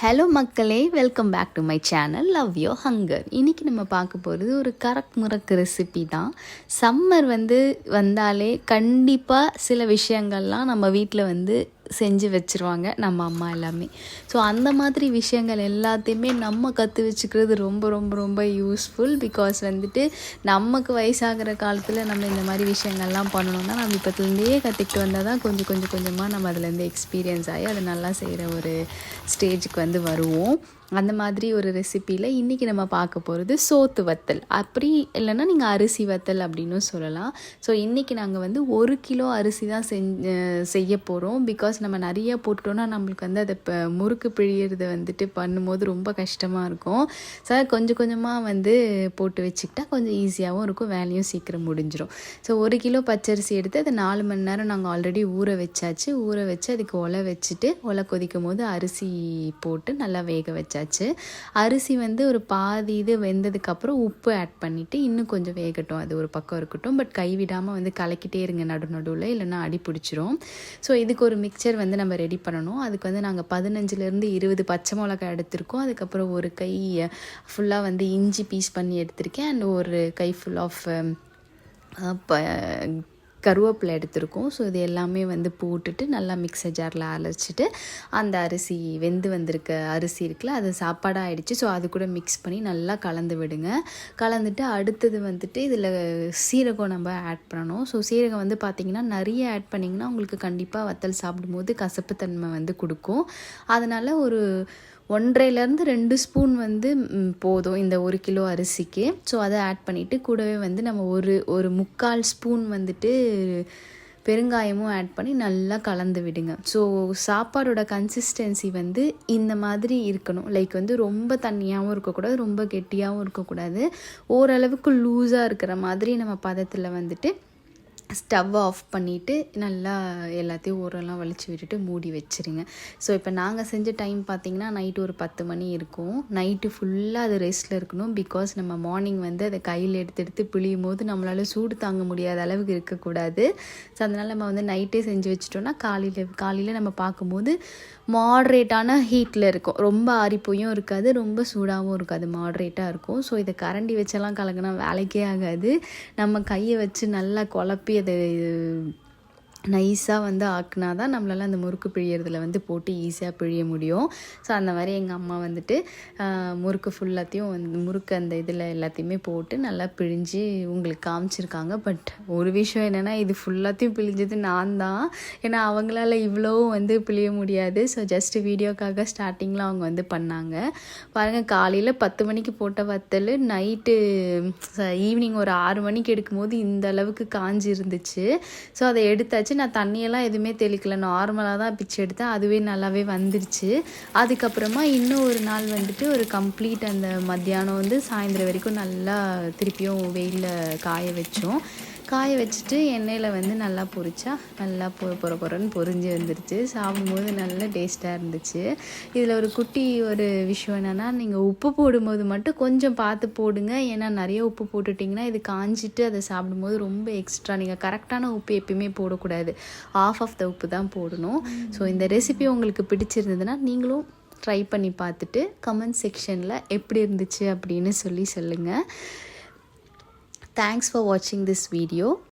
Hello மக்களே, welcome back to my channel love your hunger. இன்றைக்கி நம்ம பார்க்க போகிறது ஒரு கரக் முறக்கு ரெசிபி தான். சம்மர் வந்தாலே கண்டிப்பாக சில விஷயங்கள்லாம் நம்ம வீட்டில் செஞ்சு வச்சுருவாங்க நம்ம அம்மா எல்லாமே. ஸோ அந்த மாதிரி விஷயங்கள் எல்லாத்தையுமே நம்ம கற்று வச்சுக்கிறது ரொம்ப ரொம்ப ரொம்ப யூஸ்ஃபுல். பிகாஸ் நமக்கு வயசாகிற காலத்தில் நம்ம இந்த மாதிரி விஷயங்கள்லாம் பண்ணணுன்னா நம்ம இப்போத்துலேருந்தே கற்றுக்கிட்டு வந்தால் தான் கொஞ்சமாக நம்ம அதுலேருந்து எக்ஸ்பீரியன்ஸ் ஆகி அதை நல்லா செய்கிற ஒரு ஸ்டேஜுக்கு வருவோம். அந்த மாதிரி ஒரு ரெசிப்பியில் இன்றைக்கி நம்ம பார்க்க போகிறது சோத்து வத்தல், அப்படி இல்லைன்னா நீங்கள் அரிசி வத்தல் அப்படின்னும் சொல்லலாம். ஸோ இன்றைக்கி நாங்கள் 1 கிலோ அரிசி தான் செய்ய போகிறோம். பிகாஸ் நம்ம நிறைய போட்டுட்டோன்னா நம்மளுக்கு அதை முறுக்கு பிழியறது பண்ணும்போது ரொம்ப கஷ்டமாக இருக்கும். ஸோ கொஞ்சமாக போட்டு வச்சுக்கிட்டா கொஞ்சம் ஈஸியாகவும் இருக்கும், வேலையும் சீக்கிரம் முடிஞ்சிடும். ஸோ 1 கிலோ பச்சரிசி எடுத்து அதை 4 மணி நேரம் நாங்கள் ஆல்ரெடி ஊற வச்சாச்சு. ஊற வச்சு அதுக்கு ஒலை வச்சுட்டு ஒலை கொதிக்கும் போது அரிசி போட்டு நல்லா வேக வச்சாச்சு. அரிசி ஒரு பாதி இது வெந்ததுக்கப்புறம் உப்பு ஆட் பண்ணிவிட்டு இன்னும் கொஞ்சம் வேகட்டும், அது ஒரு பக்கம் இருக்கட்டும். பட் கைவிடாமல் கலக்கிட்டே இருங்க நடுவில், இல்லைன்னா அடி பிடிச்சிரும். ஸோ இதுக்கு ஒரு மிக்சர் நம்ம ரெடி பண்ணணும். அதுக்கு நாங்கள் 15லேருந்து 20 பச்சை மிளகாய் எடுத்திருக்கோம். அதுக்கப்புறம் ஒரு கை ஃபுல்லாக இஞ்சி பீஸ் பண்ணி எடுத்திருக்கேன். அண்ட் ஒரு கை ஃபுல் ஆஃப் கருவேப்பிலை எடுத்திருக்கோம். ஸோ இது எல்லாமே போட்டுட்டு நல்லா மிக்சர் ஜாரில் அரைச்சிட்டு அந்த அரிசி வந்திருக்க அரிசி இருக்குல்ல, அது சாப்பாடாக ஆகிடுச்சு. ஸோ அது கூட மிக்ஸ் பண்ணி நல்லா கலந்து விடுங்க. கலந்துட்டு அடுத்தது இதில் சீரகம் நம்ம ஆட் பண்ணணும். ஸோ சீரகம் பார்த்திங்கன்னா நிறைய ஆட் பண்ணிங்கன்னா உங்களுக்கு கண்டிப்பாக வத்தல் சாப்பிடும்போது கசப்புத்தன்மை கொடுக்கும். அதனால் ஒரு 1.5லேருந்து 2 ஸ்பூன் போதும் இந்த 1 கிலோ அரிசிக்கு. ஸோ அதை ஆட் பண்ணிவிட்டு கூடவே நம்ம ஒரு 3/4 ஸ்பூன் பெருங்காயமும் ஆட் பண்ணி நல்லா கலந்து விடுங்க. ஸோ சாப்பாடோட கன்சிஸ்டன்சி இந்த மாதிரி இருக்கணும். லைக் ரொம்ப தண்ணியாகவும் இருக்கக்கூடாது, ரொம்ப கெட்டியாகவும் இருக்கக்கூடாது. ஓரளவுக்கு லூஸாக இருக்கிற மாதிரி நம்ம பதத்தில் ஸ்டவ் ஆஃப் பண்ணிவிட்டு நல்லா எல்லாத்தையும் ஓரெல்லாம் வலிச்சு விட்டுட்டு மூடி வச்சுருங்க. ஸோ இப்போ நாங்கள் செஞ்ச டைம் பார்த்திங்கன்னா நைட்டு ஒரு 10 மணி இருக்கும். நைட்டு ஃபுல்லாக அது ரெஸ்ட்டில் இருக்கணும். பிகாஸ் நம்ம மார்னிங் அதை கையில் எடுத்து பிழியும் போது நம்மளால் சூடு தாங்க முடியாத அளவுக்கு இருக்கக்கூடாது. ஸோ அதனால் நம்ம நைட்டே செஞ்சு வச்சிட்டோன்னா காலையில் நம்ம பார்க்கும்போது மாட்ரேட்டான ஹீட்டில் இருக்கும். ரொம்ப ஆறிப்போயும் இருக்காது, ரொம்ப சூடாகவும் இருக்காது, மாட்ரேட்டாக இருக்கும். ஸோ இதை கரண்டி வச்செல்லாம் கலக்கினா வேலைக்கே ஆகாது. நம்ம கையை வச்சு நல்லா குழப்பி அதை நைஸாக ஆக்குனா தான் நம்மளால் அந்த முறுக்கு பிழியறதுல போட்டு ஈஸியாக பிழிய முடியும். ஸோ அந்த மாதிரி எங்கள் அம்மா முறுக்கு ஃபுல்லாத்தையும் முறுக்கு அந்த இதில் எல்லாத்தையுமே போட்டு நல்லா பிழிஞ்சு உங்களுக்கு காமிச்சிருக்காங்க. பட் ஒரு விஷயம் என்னென்னா, இது ஃபுல்லாத்தையும் பிழிஞ்சது நான் தான். ஏன்னா அவங்களால இவ்வளவும் பிழிய முடியாது. ஸோ ஜஸ்ட்டு வீடியோக்காக ஸ்டார்டிங்கில் அவங்க பண்ணாங்க. பாருங்கள், காலையில் 10 மணிக்கு போட்ட வத்தல் நைட்டு ஈவினிங் ஒரு 6 மணிக்கு எடுக்கும்போது இந்த அளவுக்கு காஞ்சி இருந்துச்சு. ஸோ அதை எடுத்தாச்சு. நான் தண்ணியெல்லாம் எதுவுமே தெளிக்கல, நார்மலாக தான் பிச்சு எடுத்தேன். அதுவே நல்லாவே வந்துருச்சு. அதுக்கப்புறமா இன்னும் ஒரு நாள் ஒரு கம்ப்ளீட் அந்த மத்தியானம் சாயந்தரம் வரைக்கும் நல்லா திருப்பியும் வெயிலில் காய வச்சுட்டு எண்ணெயில் நல்லா பொரிச்சா நல்லா பொறன்னு பொரிஞ்சு வந்துருச்சு. சாப்பிடும்போது நல்லா டேஸ்ட்டாக இருந்துச்சு. இதில் ஒரு குட்டி ஒரு விஷயம் என்னென்னா, நீங்கள் உப்பு போடும்போது மட்டும் கொஞ்சம் பார்த்து போடுங்க. ஏன்னா நிறைய உப்பு போட்டுட்டிங்கன்னா இது காஞ்சிட்டு அதை சாப்பிடும்போது ரொம்ப எக்ஸ்ட்ரா. நீங்கள் கரெக்டான உப்பு எப்பயுமே போடக்கூடாது, ஆஃப் ஆஃப் த உப்பு தான் போடணும். ஸோ இந்த ரெசிபி உங்களுக்கு பிடிச்சிருந்ததுன்னா நீங்களும் ட்ரை பண்ணி பார்த்துட்டு கமெண்ட் செக்ஷனில் எப்படி இருந்துச்சு அப்படின்னு சொல்லுங்கள். Thanks for watching this video.